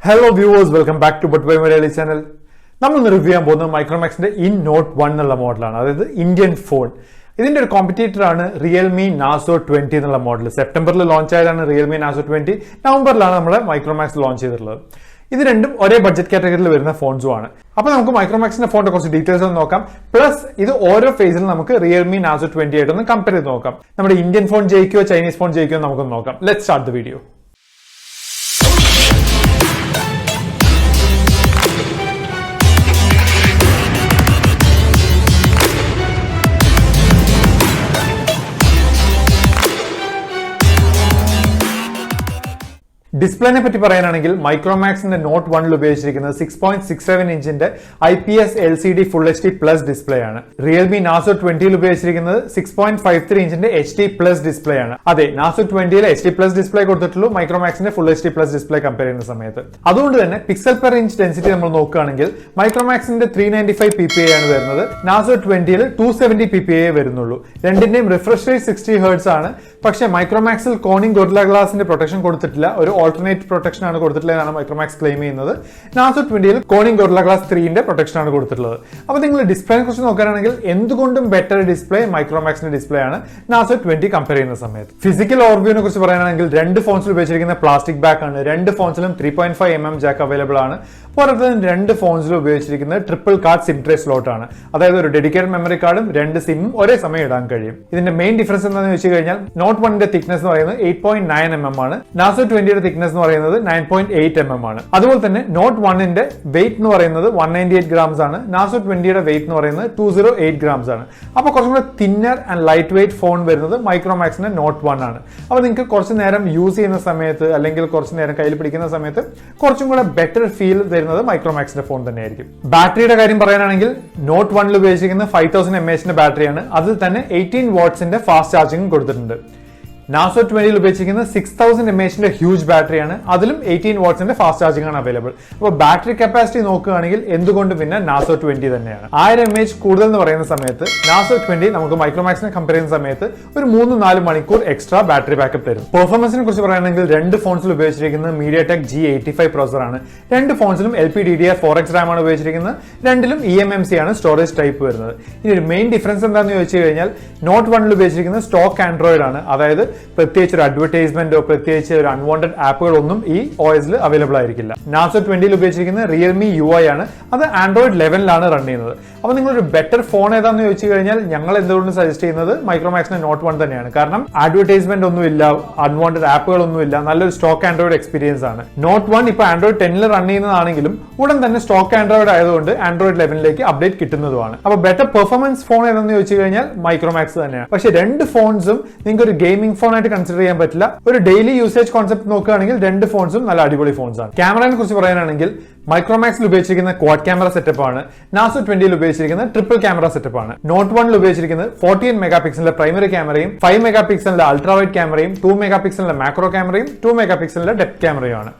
Hello viewers, welcome back to Malayalees channel. നമ്മൾ review ചെയ്യാൻ പോകുന്നത് മൈക്രോമാക്സിന്റെ ഇൻ നോട്ട് 1 എന്നുള്ള മോഡലാണ്. അതായത് ഇന്ത്യൻ ഫോൺ. ഇതിന്റെ ഒരു കോമ്പറ്റീറ്റർ ആണ് റിയൽമി നാസോ 20 എന്നുള്ള മോഡൽ. സെപ്റ്റംബറിൽ ലോഞ്ച് ആയതാണ് റിയൽമി നാസോ 20. നവംബറിലാണ് നമ്മുടെ മൈക്രോമാക്സ് ലോഞ്ച് ചെയ്തിട്ടുള്ളത്. ഇത് രണ്ടും ഒരേ ബഡ്ജറ്റ് കാറ്റഗറിയിൽ വരുന്ന ഫോൺസും ആണ്. അപ്പോൾ നമുക്ക് മൈക്രോമാക്സിന്റെ ഫോണിന്റെ കുറച്ച് ഡീറ്റെയിൽസ് ഒന്ന് നോക്കാം. പ്ലസ് ഇത് ഓരോ ഫേസിലും നമുക്ക് റിയൽമി നാസോ 20 ആയിട്ടൊന്ന് കമ്പയർ ചെയ്ത് നോക്കാം. നമ്മുടെ ഇന്ത്യൻ ഫോൺ ജയിക്കുകയോ ചൈനീസ് ഫോൺ ജയിക്കുകയോ നമുക്കൊന്ന് നോക്കാം. Let's start the video. ഡിസ്പ്ലേനെ പറ്റി പറയാനാണെങ്കിൽ മൈക്രോമാക്സിന്റെ നോട്ട് 1 ഉപയോഗിച്ചിരിക്കുന്നത് 6.67 ഇഞ്ചിന്റെ IPS LCD full HD plus display ആണ്. റിയൽമി നാസോ 20 ഉപയോഗിച്ചിരിക്കുന്നത് 6.53 ഇഞ്ചിന്റെ HD പ്ലസ് ഡിസ്പ്ലേ ആണ്. അതെ, നാസോ 20 HD പ്ലസ് ഡിസ്പ്ലേ കൊടുത്തിട്ടുള്ളൂ മൈക്രോമാക്സിന്റെ full HD plus display compare ചെയ്യുന്ന സമയത്ത്. അതുകൊണ്ട് തന്നെ പിക്സൽ പെർ ഇഞ്ച് ഡെൻസിറ്റി നമ്മൾ നോക്കുകയാണെങ്കിൽ മൈക്രോമാക്സിന്റെ 395 ppi ആണ് വരുന്നത്. നാസോ 20 270 ppi വരുന്നുള്ളൂ. രണ്ടിന്റെയും റിഫ്രഷ് റേറ്റ് 60 Hz ആണ്. പക്ഷേ മൈക്രോമാക്സിൽ കോണിംഗ് ഗൊറില്ല ഗ്ലാസിന്റെ പ്രൊട്ടക്ഷൻ കൊടുത്തിട്ടില്ല. ഒരു ഓൾട്ടർനേറ്റ് പ്രൊട്ടക്ഷൻ ആണ് കൊടുത്തിട്ടുള്ളതാണ് മൈക്രോമാക്സ് ക്ലെയിം ചെയ്യുന്നത്. നാസോ 20 കോണിംഗ് ഗൊറില്ല ഗ്ലാസ് 3ന്റെ പ്രൊട്ടക്ഷൻ ആണ് കൊടുത്തിട്ടുള്ളത്. അപ്പോൾ നിങ്ങൾ ഡിസ്പ്ലേനെ കുറിച്ച് നോക്കുകയാണെങ്കിൽ എന്തുകൊണ്ടും ബെറ്റർ ഡിസ്പ്ലേ മൈക്രോമാക്സിന്റെ ഡിസ്പ്ലേ ആണ് നാസോ 20 കമ്പയർ ചെയ്യുന്ന സമയത്ത്. ഫിസിക്കൽ ഓവർവ്യൂവിനെ കുറിച്ച് പറയുകയാണെങ്കിൽ രണ്ട് ഫോൺസിൽ ഉപയോഗിച്ചിരിക്കുന്ന പ്ലാസ്റ്റിക് ബാക്ക് ആണ്. രണ്ട് ഫോൺസിലും 3.5 mm ജാക്ക് അവൈലബിൾ ആണ്. പോരാതെ രണ്ട് ഫോൺസിലും ഉപയോഗിച്ചിരിക്കുന്നത് triple card SIM tray slot ആണ്. അതായത് ഒരു ഡെഡിക്കേറ്റഡ് മെമ്മറി കാർഡും രണ്ട് സിമ്മും ഒരേ സമയം ഇടാൻ കഴിയും. ഇതിന്റെ മെയിൻ ഡിഫറൻസ് എന്താണെന്ന് വെച്ച് കഴിഞ്ഞാൽ നോട്ട് 1ന്റെ തിക്നെസ് എന്ന് പറയുന്നത് 8.9 mm ആണ്. നാസോ 20യുടെ തിക്നെസ് എന്ന് പറയുന്നത് 9.8 mm ആണ്. അതുപോലെ തന്നെ നോട്ട് 1ന്റെ വെയിറ്റ് എന്ന് പറയുന്നത് 198 grams ആണ്. നാസോ 20യുടെ വെയിറ്റ് എന്ന് പറയുന്നത് 208 grams ആണ്. അപ്പോൾ കുറച്ചും കൂടെ thinner and light weight phone വരുന്നത് മൈക്രോമാക്സിന്റെ നോട്ട് 1 ആണ്. അപ്പോൾ നിങ്ങൾക്ക് കുറച്ച് നേരം യൂസ് ചെയ്യുന്ന സമയത്ത് അല്ലെങ്കിൽ കുറച്ച് നേരം കയ്യിൽ പിടിക്കുന്ന സമയത്ത് കുറച്ചും കൂടെ ബെറ്റർ ഫീൽ തരുന്നത് മൈക്രോമാക്സിന്റെ ഫോൺ തന്നെയായിരിക്കും. ബാറ്ററിയുടെ കാര്യം പറയാനാണെങ്കിൽ നോട്ട് 1 ഉപയോഗിച്ചിരിക്കുന്ന 5000 mAh ബാറ്ററിയാണ്. അതിൽ തന്നെ 18 വാട്ട്സിന്റെ ഫാസ്റ്റ് ചാർജിംഗ് കൊടുത്തിട്ടുണ്ട്. നാസോ 20 ഉപയോഗിച്ചിരിക്കുന്ന 6000 mAh ഹ്യൂജ് ബാറ്ററിയാണ്. അതിലും 18 വാട്ട്സിന്റെ ഫാസ്റ്റ് ചാർജിംഗ് ആണ് അവൈലബിൾ. അപ്പോൾ ബാറ്ററി കപ്പാസിറ്റി നോക്കുകയാണെങ്കിൽ എന്തുകൊണ്ട് പിന്നെ നാസോ 20 തന്നെയാണ്. 1000 mAh കൂടുതൽ എന്ന് പറയുന്ന സമയത്ത് നാസോ 20 നമുക്ക് മൈക്രോമാക്സിനെ കമ്പയർ ചെയ്യുന്ന സമയത്ത് ഒരു 3-4 മണിക്കൂർ എക്സ്ട്രാ ബാറ്ററി ബാക്കപ്പ് തരും. പെർഫോമൻസിനെ കുറിച്ച് പറയുകയാണെങ്കിൽ രണ്ട് ഫോൺസിൽ ഉപയോഗിച്ചിരിക്കുന്നത് MediaTek G85 പ്രോസസർ ആണ്. രണ്ട് ഫോൺസിലും LPDDR4X RAM ആണ് ഉപയോഗിച്ചിരിക്കുന്നത്. രണ്ടിലും eMMC ആണ് സ്റ്റോറേജ് ടൈപ്പ് വരുന്നത്. ഇനി ഒരു മെയിൻ ഡിഫറൻസ് എന്താണെന്ന് ചോദിച്ചു കഴിഞ്ഞാൽ നോട്ട് 1 ഉപയോഗിച്ചിരിക്കുന്നത് സ്റ്റോക്ക് ആൻഡ്രോയിഡ് ആണ്. അതായത് പ്രത്യേകിച്ച് ഒരു അഡ്വർടൈസ്മെന്റോ പ്രത്യേകിച്ച് ഒരു അൺവാണ്ടഡ് ആപ്പുകളൊന്നും ഈ OS അവൈലബിൾ ആയിരിക്കില്ല. നാസോ 20 ഉപയോഗിച്ചിരിക്കുന്നത് റിയൽമി UI ആണ്. അത് ആൻഡ്രോയിഡ് 11 റൺ ചെയ്യുന്നത്. അപ്പോൾ നിങ്ങളൊരു ബെറ്റർ ഫോൺ ഏതാണെന്ന് ചോദിച്ചു കഴിഞ്ഞാൽ ഞങ്ങൾ എന്തുകൊണ്ട് സജസ്റ്റ് ചെയ്യുന്നത് മൈക്രോമാക്സിന്റെ നോട്ട് 1 തന്നെയാണ്. കാരണം അഡ്വർടൈസ്മെന്റ് ഒന്നുമില്ല, അൺവാണ്ടഡ് ആപ്പുകളൊന്നുമില്ല, നല്ലൊരു സ്റ്റോക്ക് ആൻഡ്രോയിഡ് എക്സ്പീരിയൻസ് ആണ്. നോട്ട് 1 ഇപ്പോൾ ആൻഡ്രോയിഡ് 10 റൺ ചെയ്യുന്നതാണെങ്കിലും ഉടൻ തന്നെ സ്റ്റോക്ക് ആൻഡ്രോയിഡ് ആയതുകൊണ്ട് ആൻഡ്രോയിഡ് 11 അപ്ഡേറ്റ് കിട്ടുന്നതുമാണ്. അപ്പോൾ ബെറ്റർ പെർഫോമൻസ് ഫോൺ ഏതാണെന്ന് ചോദിച്ചു കഴിഞ്ഞാൽ മൈക്രോമാക്സ് തന്നെയാണ്. പക്ഷേ രണ്ട് ഫോൺസും നിങ്ങൾക്ക് ഒരു ഗെയിമിംഗ് ഫോൺ ആയിട്ട് കൺസിഡർ ചെയ്യാൻ പറ്റില്ല. ഒരു ഡെയിലി യൂസേജ് കോൺസെപ്റ്റ് നോക്കുകയാണെങ്കിൽ രണ്ട് ഫോൺസും നല്ല അടിപൊളി ഫോൺസ് ആണ്. ക്യാമറയെ കുറിച്ച് പറയാനാണെങ്കിൽ മൈക്രോമാക്സിൽ ഉപയോഗിച്ചിരിക്കുന്ന ക്വാഡ് ക്യാമറ സെറ്റപ്പ് ആണ്. നാസോ 20 ഉപയോഗിച്ചിരിക്കുന്ന ട്രിപ്പിൾ ക്യാമറ സെറ്റപ്പ് ആണ്. നോട്ട് 1 ഉപയോഗിച്ചിരിക്കുന്നത് 14 മെഗാപിക്സലിന്റെ പ്രൈമറി ക്യാമറയും 5 മെഗാപിക്സലിന്റെ അൾട്രാ വൈഡ് ക്യാമറയും 2 മെഗാപിക്സലിന്റെ മാക്രോ ക്യാമറയും 2 മെഗാപിക്സലിന്റെ ഡെപ്ത് ക്യാമറയുമാണ്.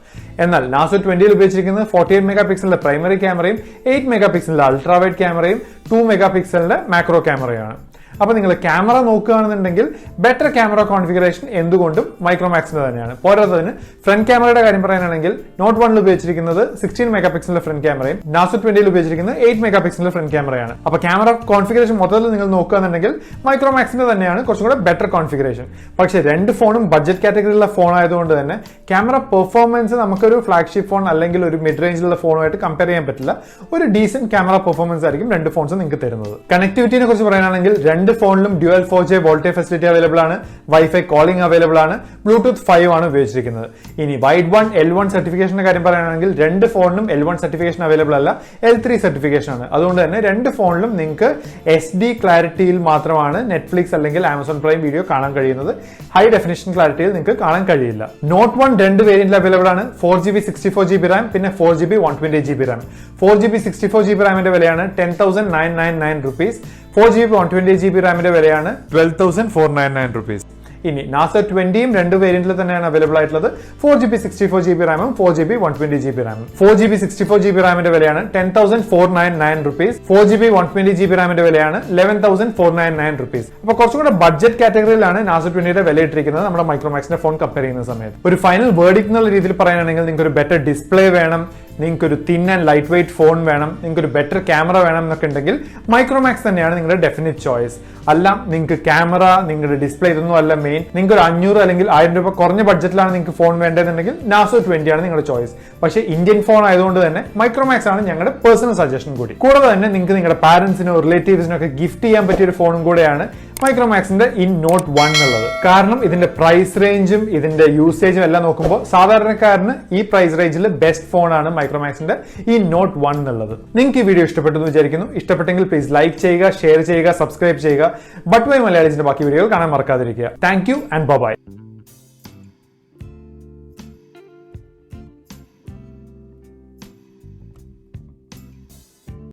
എന്നാൽ നാസോ 20 ഉപയോഗിച്ചിരിക്കുന്നത് 48 മെഗാപിക്സലിന്റെ പ്രൈമറി ക്യാമറയും 8 മെഗാപിക്സലിന്റെ അൾട്രാ വൈഡ് ക്യാമറയും 2 മെഗാപിക്സലിന്റെ മാക്രോ ക്യാമറയാണ്. അപ്പോൾ നിങ്ങൾ ക്യാമറ നോക്കുകയാണെന്നുണ്ടെങ്കിൽ ബെറ്റർ ക്യാമറ കോൺഫിഗറേഷൻ എന്തുകൊണ്ടും മൈക്രോമാക്സിന്റെ തന്നെയാണ്. പോരാത്തതിന് ഫ്രണ്ട് ക്യാമറയുടെ കാര്യം പറയാനാണെങ്കിൽ നോട്ട് 1 ഉപയോഗിച്ചിരിക്കുന്നത് 16 മെഗാപിക്സലിന്റെ ഫ്രണ്ട് ക്യാമറയും നാസോ 20 ഉപയോഗിച്ചിരിക്കുന്നത് 8 മെഗാപിക്സലിന്റെ ഫ്രണ്ട് ക്യാമറയാണ്. അപ്പോൾ ക്യാമറ കോൺഫിഗറേഷൻ മൊത്തത്തിൽ നിങ്ങൾ നോക്കുകയാണെന്നുണ്ടെങ്കിൽ മൈക്രോമാക്സിന്റെ തന്നെയാണ് കുറച്ചും കൂടെ ബെറ്റർ കോൺഫിഗറേഷൻ. പക്ഷേ രണ്ട് ഫോണും ബഡ്ജറ്റ് കാറ്റഗറിയിലുള്ള ഫോൺ ആയതുകൊണ്ട് തന്നെ ക്യാമറ പെർഫോമൻസ് നമുക്കൊരു ഫ്ലാഗ്ഷിപ്പ് ഫോൺ അല്ലെങ്കിൽ ഒരു മിഡ് റേഞ്ചിലുള്ള ഫോണുമായിട്ട് കമ്പയർ ചെയ്യാൻ പറ്റില്ല. ഒരു ഡീസന്റ് ക്യാമറ പെർഫോമൻസ് ആയിരിക്കും രണ്ട് ഫോൺസും നിങ്ങൾക്ക് തരുന്നത്. കണക്ടിവിറ്റിനെ കുറിച്ച് പറയാനാണെങ്കിൽ രണ്ട് ഫോണിലും dual 4G voltage facility available ആണ്. വൈഫൈ കോളിംഗ് അവൈലബിൾ ആണ്. ബ്ലൂടൂത്ത് 5 ആണ് ഉപയോഗിച്ചിരിക്കുന്നത്. ഇനി വൈഡ് 1 L1 സർട്ടിഫിക്കേഷന്റെ കാര്യം പറയുകയാണെങ്കിൽ രണ്ട് ഫോണിലും L1 സർട്ടിഫിക്കേഷൻ അവൈലബിൾ അല്ല, L3 സർട്ടിഫിക്കേഷൻ ആണ്. അതുകൊണ്ട് തന്നെ രണ്ട് ഫോണിലും നിങ്ങൾക്ക് SD ക്ലാരിറ്റിയിൽ മാത്രമാണ് നെറ്റ്ഫ്ലിക്സ് അല്ലെങ്കിൽ ആമസോൺ പ്രൈം വീഡിയോ കാണാൻ കഴിയുന്നത്. ഹൈ ഡെഫിനിഷൻ ക്ലാരിറ്റിയിൽ നിങ്ങൾക്ക് കാണാൻ കഴിയില്ല. നോട്ട് 1 രണ്ട് വേരിയന്റിൽ അവൈലബിൾ ആണ്. 4GB 64GB RAM പിന്നെ 4GB 128GB RAM. 4GB 64GB റാമിന്റെ വിലയാണ് 10,999 rupees. 4GB 128GB റാമിന്റെ വിലയാണ് 12,499 rupees. ഇനി നാസോ 20യും രണ്ട് വേരിയന്റിൽ തന്നെയാണ് അവൈലബിൾ ആയിട്ടുള്ളത്. 4GB 64GB റാമും 4GB 120GB റാമും. 4GB 64GB റാമിന്റെ വിലയാണ് 10,499 rupees. 4GB 120GB റാമിന്റെ വിലയാണ് 11,499 rupees. അപ്പോൾ കുറച്ചും കൂടെ ബഡ്ജറ്റ് കാറ്റഗറിയിലാണ് നാസോ 20യുടെ വില ഇട്ടിരിക്കുന്നത് നമ്മുടെ മൈക്രോമാക്സിന്റെ ഫോൺ കമ്പയർ ചെയ്യുന്ന സമയത്ത്. ഒരു ഫൈനൽ വേർഡിക്ട് എന്നുള്ള രീതിയിൽ പറയുകയാണെങ്കിൽ നിങ്ങൾക്ക് ഒരു ബെറ്റർ ഡിസ്പ്ലേ വേണം, നിങ്ങൾക്ക് ഒരു thin and light weight phone വേണം, നിങ്ങൾക്ക് ഒരു ബെറ്റർ ക്യാമറ വേണം എന്നൊക്കെ ഉണ്ടെങ്കിൽ മൈക്രോമാക്സ് തന്നെയാണ് നിങ്ങളുടെ ഡെഫിനിറ്റ് ചോയ്സ്. അല്ല നിങ്ങൾക്ക് ക്യാമറ, നിങ്ങളുടെ ഡിസ്പ്ലേ ഇതൊന്നും അല്ല മെയിൻ, നിങ്ങൾക്ക് ഒരു 500 അല്ലെങ്കിൽ 1000 രൂപ കുറഞ്ഞ ബഡ്ജറ്റിലാണ് നിങ്ങൾക്ക് ഫോൺ വേണ്ടതെന്നുണ്ടെങ്കിൽ നാസോ 20 ആണ് നിങ്ങളുടെ ചോയ്സ്. പക്ഷേ ഇന്ത്യൻ ഫോൺ ആയതുകൊണ്ട് തന്നെ മൈക്രോമാക്സ് ആണ് ഞങ്ങളുടെ പേഴ്സണൽ സജഷൻ കൂടി. കൂടാതെ തന്നെ നിങ്ങൾക്ക് നിങ്ങളുടെ പാരന്റ്സിനോ റിലേറ്റീവ്സിനോ ഒക്കെ ഗിഫ്റ്റ് ചെയ്യാൻ പറ്റിയ ഒരു ഫോണും കൂടെയാണ് മൈക്രോമാക്സിന്റെ ഇൻ നോട്ട് 1 എന്നുള്ളത്. കാരണം ഇതിന്റെ പ്രൈസ് റേഞ്ചും ഇതിന്റെ യൂസേജും എല്ലാം നോക്കുമ്പോൾ സാധാരണക്കാരന് ഈ പ്രൈസ് റേഞ്ചിൽ ബെസ്റ്റ് ഫോണാണ് മൈക്രോമാക്സിന്റെ ഈ നോട്ട് 1 എന്നുള്ളത്. നിങ്ങൾക്ക് ഈ വീഡിയോ ഇഷ്ടപ്പെട്ടു എന്ന് വിചാരിക്കുന്നു. ഇഷ്ടപ്പെട്ടെങ്കിൽ പ്ലീസ് ലൈക്ക് ചെയ്യുക, ഷെയർ ചെയ്യുക, സബ്സ്ക്രൈബ് ചെയ്യുക. ബട്ട് വൈ മലയാളീസിന്റെ ബാക്കി വീഡിയോകൾ കാണാൻ മറക്കാതിരിക്കുക. Thank you and by.